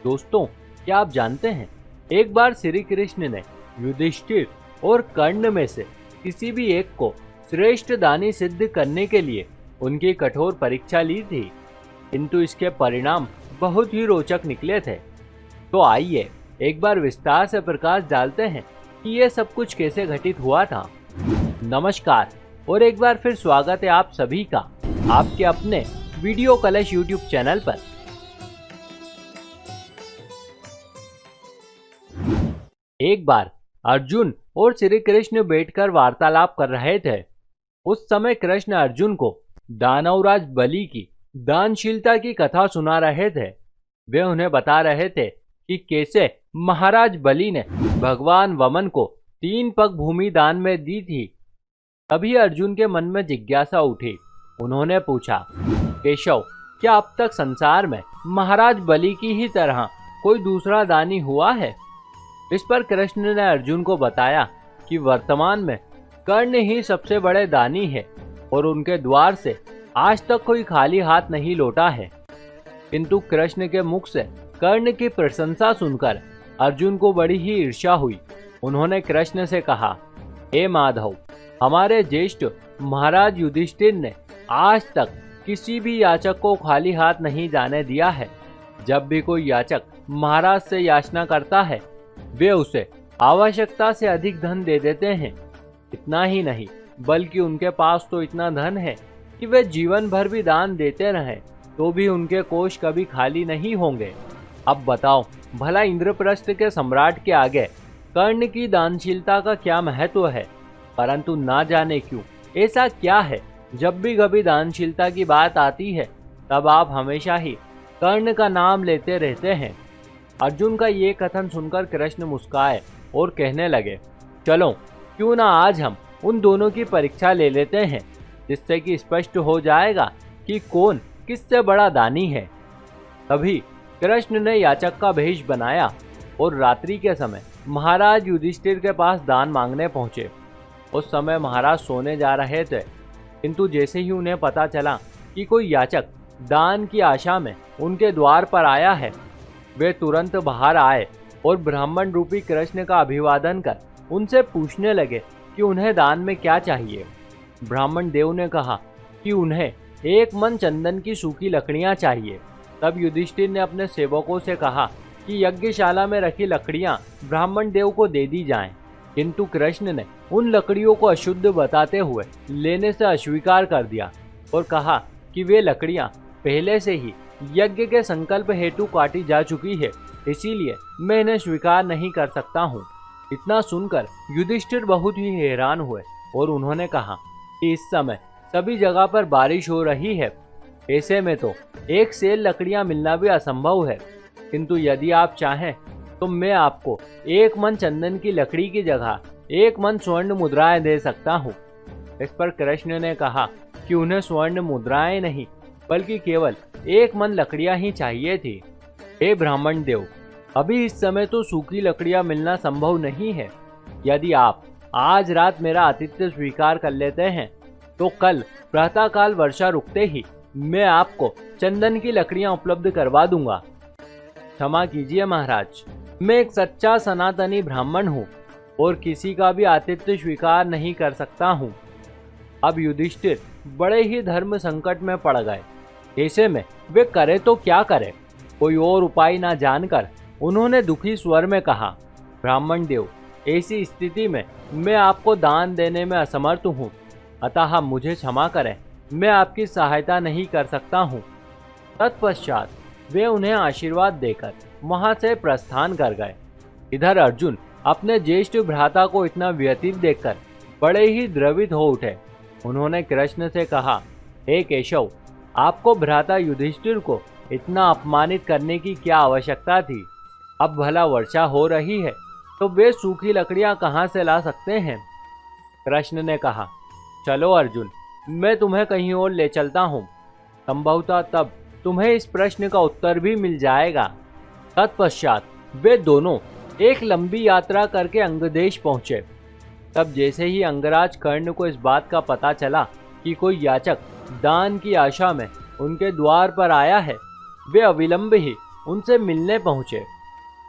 दोस्तों, क्या आप जानते हैं, एक बार श्री कृष्ण ने युधिष्ठिर और कर्ण में से किसी भी एक को श्रेष्ठ दानी सिद्ध करने के लिए उनकी कठोर परीक्षा ली थी, किंतु इसके परिणाम बहुत ही रोचक निकले थे। तो आइए एक बार विस्तार से प्रकाश डालते हैं कि यह सब कुछ कैसे घटित हुआ था। नमस्कार और एक बार फिर स्वागत है आप सभी का आपके अपने वीडियो कलश यूट्यूब चैनल पर। एक बार अर्जुन और श्री कृष्ण बैठकर वार्तालाप कर रहे थे। उस समय कृष्ण अर्जुन को दानवराज बलि की दानशीलता की कथा सुना रहे थे। वे उन्हें बता रहे थे कि कैसे महाराज बलि ने भगवान वमन को 3 पग भूमि दान में दी थी। तभी अर्जुन के मन में जिज्ञासा उठी। उन्होंने पूछा, केशव, क्या अब तक संसार में महाराज बलि की ही तरह कोई दूसरा दानी हुआ है? इस पर कृष्ण ने अर्जुन को बताया कि वर्तमान में कर्ण ही सबसे बड़े दानी है और उनके द्वार से आज तक कोई खाली हाथ नहीं लौटा है। किंतु कृष्ण के मुख से कर्ण की प्रशंसा सुनकर अर्जुन को बड़ी ही ईर्ष्या हुई। उन्होंने कृष्ण से कहा, हे माधव, हमारे ज्येष्ठ महाराज युधिष्ठिर ने आज तक किसी भी याचक को खाली हाथ नहीं जाने दिया है। जब भी कोई याचक महाराज से याचना करता है, वे उसे आवश्यकता से अधिक धन दे देते हैं। इतना ही नहीं, बल्कि उनके पास तो इतना धन है कि वे जीवन भर भी दान देते रहें तो भी उनके कोष कभी खाली नहीं होंगे। अब बताओ, भला इंद्रप्रस्थ के सम्राट के आगे कर्ण की दानशीलता का क्या महत्व है? परंतु ना जाने क्यों ऐसा क्या है, जब भी कभी दानशीलता की बात आती है तब आप हमेशा ही कर्ण का नाम लेते रहते हैं। अर्जुन का ये कथन सुनकर कृष्ण मुस्काए और कहने लगे, चलो क्यों ना आज हम उन दोनों की परीक्षा ले लेते हैं, जिससे कि स्पष्ट हो जाएगा कि कौन किससे बड़ा दानी है। तभी कृष्ण ने याचक का भेष बनाया और रात्रि के समय महाराज युधिष्ठिर के पास दान मांगने पहुंचे। उस समय महाराज सोने जा रहे थे, किंतु जैसे ही उन्हें पता चला कि कोई याचक दान की आशा में उनके द्वार पर आया है, वे तुरंत बाहर आए और ब्राह्मण रूपी कृष्ण का अभिवादन कर उनसे पूछने लगे कि उन्हें दान में क्या चाहिए। ब्राह्मण देव ने कहा कि उन्हें 1 मन चंदन की सूखी लकड़ियां चाहिए। तब युधिष्ठिर ने अपने सेवकों से कहा कि यज्ञशाला में रखी लकड़ियां ब्राह्मण देव को दे दी जाएं। किंतु कृष्ण ने उन लकड़ियों को अशुद्ध बताते हुए लेने से अस्वीकार कर दिया और कहा कि वे लकड़ियां पहले से ही यज्ञ के संकल्प हेतु काटी जा चुकी है, इसीलिए मैं इन्हें स्वीकार नहीं कर सकता हूँ। इतना सुनकर युधिष्ठिर बहुत ही हैरान हुए और उन्होंने कहा कि इस समय सभी जगह पर बारिश हो रही है, ऐसे में तो एक सेल लकड़ियां मिलना भी असंभव है। किंतु यदि आप चाहें तो मैं आपको 1 मन चंदन की लकड़ी की जगह 1 मन स्वर्ण मुद्राएं दे सकता हूँ। इस पर कृष्ण ने कहा कि उन्हें स्वर्ण मुद्राएं नहीं, बल्कि केवल 1 मन लकड़ियां ही चाहिए थी। हे ब्राह्मण देव, अभी इस समय तो सूखी लकड़ियां मिलना संभव नहीं है। यदि आप आज रात मेरा आतिथ्य स्वीकार कर लेते हैं तो कल प्रातःकाल वर्षा रुकते ही मैं आपको चंदन की लकड़ियां उपलब्ध करवा दूंगा। क्षमा कीजिए महाराज, मैं एक सच्चा सनातनी ब्राह्मण हूँ और किसी का भी आतिथ्य स्वीकार नहीं कर सकता हूँ। अब युधिष्ठिर बड़े ही धर्म संकट में पड़ गए। ऐसे में वे करे तो क्या करे, कोई और उपाय ना जानकर उन्होंने दुखी स्वर में कहा, ब्राह्मण देव, ऐसी स्थिति में मैं आपको दान देने में असमर्थ हूँ, अतः मुझे क्षमा करें, मैं आपकी सहायता नहीं कर सकता हूँ। तत्पश्चात वे उन्हें आशीर्वाद देकर वहां से प्रस्थान कर गए। इधर अर्जुन अपने ज्येष्ठ भ्राता को इतना व्यतीत देखकर बड़े ही द्रवित हो उठे। उन्होंने कृष्ण से कहा, हे केशव, आपको भ्राता युधिष्ठिर को इतना अपमानित करने की क्या आवश्यकता थी? अब भला वर्षा हो रही है तो वे सूखी लकड़ियां कहां से ला सकते हैं? कृष्ण ने कहा, चलो अर्जुन, मैं तुम्हें कहीं और ले चलता हूँ, संभवतः तब तुम्हें इस प्रश्न का उत्तर भी मिल जाएगा। तत्पश्चात वे दोनों एक लंबी यात्रा करके अंगदेश पहुंचे। तब जैसे ही अंगराज कर्ण को इस बात का पता चला कि कोई याचक दान की आशा में उनके द्वार पर आया है, वे अविलंब ही उनसे मिलने पहुंचे।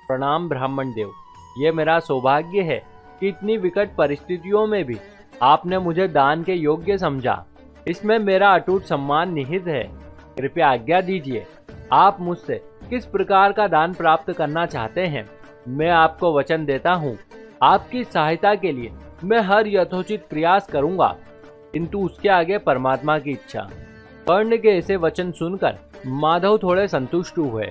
प्रणाम ब्राह्मण देव, ये मेरा सौभाग्य है कि इतनी विकट परिस्थितियों में भी आपने मुझे दान के योग्य समझा। इसमें मेरा अटूट सम्मान निहित है। कृपया आज्ञा दीजिए, आप मुझसे किस प्रकार का दान प्राप्त करना चाहते हैं? मैं आपको वचन देता हूँ, आपकी सहायता के लिए मैं हर यथोचित प्रयास करूंगा, किंतु उसके आगे परमात्मा की इच्छा। कर्ण के ऐसे वचन सुनकर माधव थोड़े संतुष्ट हुए।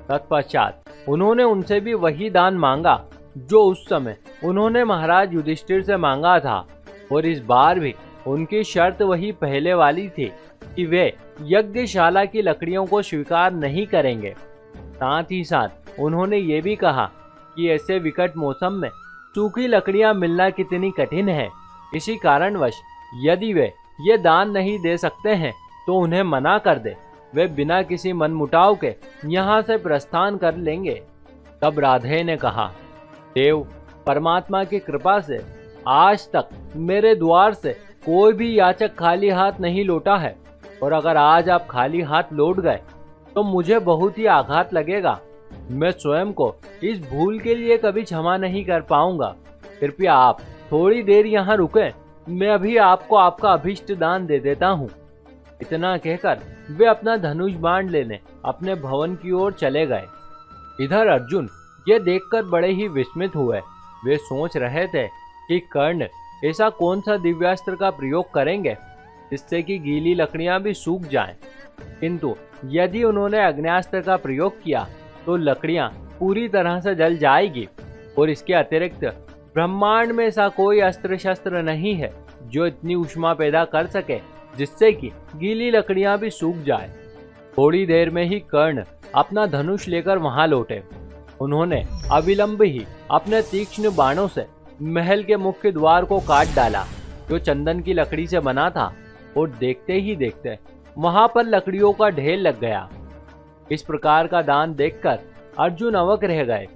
तत्पश्चात उन्होंने उनसे भी वही दान मांगा जो उस समय उन्होंने महाराज युधिष्ठिर से मांगा था, और इस बार भी उनकी शर्त वही पहले वाली थी कि वे यज्ञशाला की लकड़ियों को स्वीकार नहीं करेंगे। साथ ही साथ उन्होंने ये भी कहा कि ऐसे विकट मौसम में सूखी लकड़ियां मिलना कितनी कठिन है। इसी कारणवश यदि वे ये दान नहीं दे सकते हैं तो उन्हें मना कर दे। वे बिना किसी मनमुटाव के यहाँ से प्रस्थान कर लेंगे। तब राधे ने कहा, देव, परमात्मा की कृपा से आज तक मेरे द्वार से कोई भी याचक खाली हाथ नहीं लौटा है, और अगर आज आप खाली हाथ लौट गए तो मुझे बहुत ही आघात लगेगा। मैं स्वयं को इस भूल के लिए कभी क्षमा नहीं कर पाऊंगा। कृपया आप थोड़ी देर यहाँ रुकें, मैं अभी आपको आपका अभीष्ट दान दे देता हूँ। इतना कहकर वे अपना धनुष बाण लेने अपने भवन की ओर चले गए। इधर अर्जुन ये देखकर बड़े ही विस्मित हुए। वे सोच रहे थे कि कर्ण ऐसा कौन सा दिव्यास्त्र का प्रयोग करेंगे जिससे कि गीली लकड़ियां भी सूख जाएं। किंतु यदि उन्होंने अग्न्यास्त्र का प्रयोग किया तो लकड़ियां पूरी तरह से जल जाएगी, और इसके अतिरिक्त ब्रह्मांड में ऐसा कोई अस्त्र शस्त्र नहीं है जो इतनी ऊष्मा पैदा कर सके जिससे कि गीली लकड़ियां भी सूख जाए। थोड़ी देर में ही कर्ण अपना धनुष लेकर वहां लौटे। उन्होंने अविलंब ही अपने तीक्ष्ण बाणों से महल के मुख्य द्वार को काट डाला, जो चंदन की लकड़ी से बना था, और देखते ही देखते वहां पर लकड़ियों का ढेर लग गया। इस प्रकार का दान देखकर अर्जुन अवाक रह गए,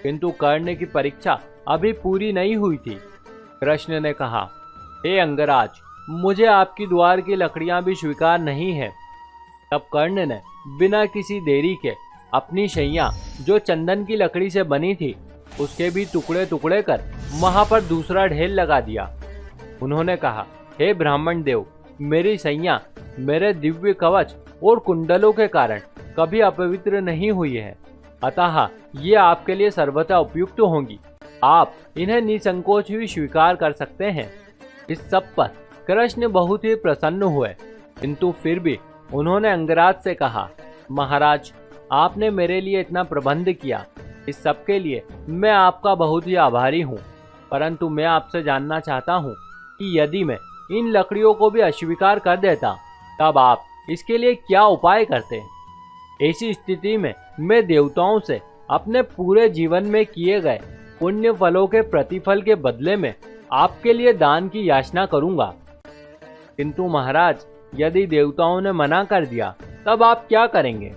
किंतु कर्ण की परीक्षा अभी पूरी नहीं हुई थी। कृष्ण ने कहा, हे अंगराज, मुझे आपकी द्वार की लकड़ियां भी स्वीकार नहीं है। तब कर्ण ने बिना किसी देरी के अपनी शैया, जो चंदन की लकड़ी से बनी थी, उसके भी टुकड़े टुकड़े कर वहां पर दूसरा ढेर लगा दिया। उन्होंने कहा, हे ब्राह्मण देव, मेरी शैया मेरे दिव्य कवच और कुंडलों के कारण कभी अपवित्र नहीं हुई है, अतः ये आपके लिए सर्वथा उपयुक्त होंगी। आप इन्हें निसंकोच भी स्वीकार कर सकते हैं। इस सब पर कृष्ण बहुत ही प्रसन्न हुए, किंतु फिर भी उन्होंने अंगराज से कहा, महाराज, आपने मेरे लिए इतना प्रबंध किया, इस सब के लिए मैं आपका बहुत ही आभारी हूँ। परंतु मैं आपसे जानना चाहता हूँ कि यदि मैं इन लकड़ियों को भी अस्वीकार कर देता तब आप इसके लिए क्या उपाय करते? ऐसी स्थिति में मैं देवताओं से अपने पूरे जीवन में किए गए पुण्य फलों के प्रतिफल के बदले में आपके लिए दान की याचना करूंगा। किंतु महाराज, यदि देवताओं ने मना कर दिया तब आप क्या करेंगे?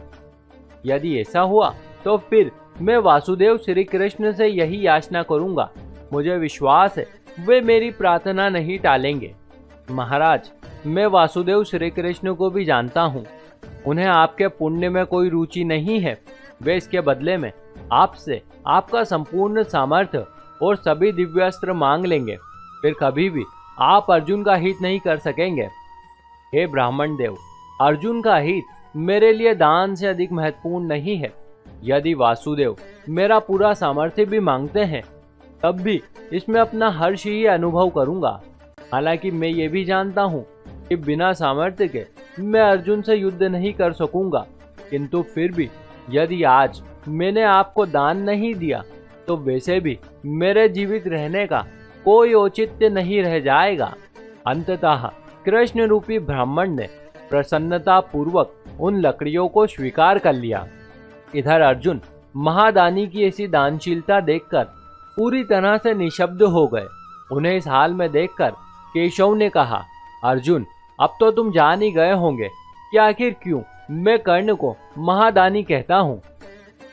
यदि ऐसा हुआ तो फिर मैं वासुदेव श्री कृष्ण से यही याचना करूंगा। मुझे विश्वास है वे मेरी प्रार्थना नहीं टालेंगे। महाराज, मैं वासुदेव श्री कृष्ण को भी जानता हूँ, उन्हें आपके पुण्य में कोई रुचि नहीं है। वे इसके बदले में आपसे आपका संपूर्ण सामर्थ्य और सभी दिव्यास्त्र मांग लेंगे। फिर कभी भी आप अर्जुन का हित नहीं कर सकेंगे। हे ब्राह्मण देव, अर्जुन का हित मेरे लिए दान से अधिक महत्वपूर्ण नहीं है। यदि वासुदेव मेरा पूरा सामर्थ्य भी मांगते हैं तब भी इसमें अपना हर्ष ही अनुभव करूंगा। हालांकि मैं ये भी जानता हूँ कि बिना सामर्थ्य के मैं अर्जुन से युद्ध नहीं कर सकूंगा, किंतु फिर भी यदि आज मैंने आपको दान नहीं दिया तो वैसे भी मेरे जीवित रहने का कोई औचित्य नहीं रह जाएगा। अंततः कृष्ण रूपी ब्राह्मण ने प्रसन्नता पूर्वक उन लकड़ियों को स्वीकार कर लिया। इधर अर्जुन महादानी की ऐसी दानशीलता देखकर पूरी तरह से निशब्द हो गए। उन्हें इस हाल में देखकर केशव ने कहा, अर्जुन, अब तो तुम जान ही गए होंगे कि आखिर क्यों मैं कर्ण को महादानी कहता हूँ।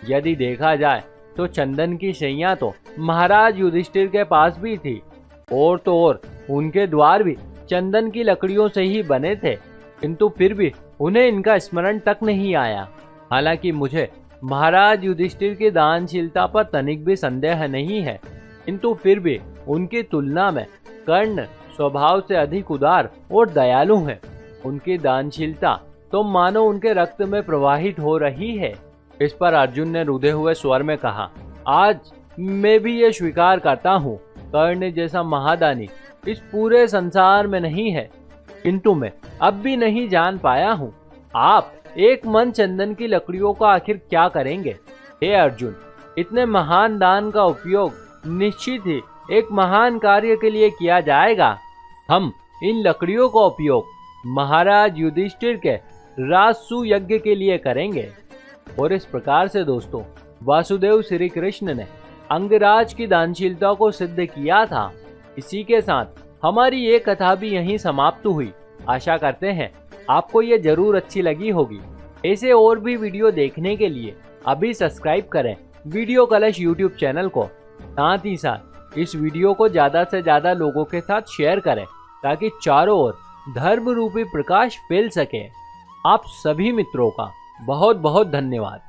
यदि देखा जाए तो चंदन की शैया तो महाराज युधिष्ठिर के पास भी थी, और तो और उनके द्वार भी चंदन की लकड़ियों से ही बने थे, किंतु फिर भी उन्हें इनका स्मरण तक नहीं आया। हालांकि मुझे महाराज युधिष्ठिर की दानशीलता पर तनिक भी संदेह नहीं है, किंतु फिर भी उनकी तुलना में कर्ण स्वभाव से अधिक उदार और दयालु हैं। उनकी दानशीलता तो मानो उनके रक्त में प्रवाहित हो रही है। इस पर अर्जुन ने रुधे हुए स्वर में कहा, आज मैं भी ये स्वीकार करता हूँ, कर्ण जैसा महादानी इस पूरे संसार में नहीं है, किंतु मैं अब भी नहीं जान पाया हूँ आप एक मन चंदन की लकड़ियों का आखिर क्या करेंगे। हे अर्जुन, इतने महान दान का उपयोग निश्चित ही एक महान कार्य के लिए किया जाएगा। हम इन लकड़ियों का उपयोग महाराज युधिष्ठिर के राजसूय यज्ञ के लिए करेंगे। और इस प्रकार से दोस्तों, वासुदेव श्री कृष्ण ने अंगराज की दानशीलता को सिद्ध किया था। इसी के साथ हमारी ये कथा भी यहीं समाप्त हुई। आशा करते हैं आपको ये जरूर अच्छी लगी होगी। ऐसे और भी वीडियो देखने के लिए अभी सब्सक्राइब करें वीडियो कलश यूट्यूब चैनल को। साथ ही साथ इस वीडियो को ज़्यादा से ज़्यादा लोगों के साथ शेयर करें, ताकि चारों ओर धर्म रूपी प्रकाश फैल सके। आप सभी मित्रों का बहुत बहुत धन्यवाद।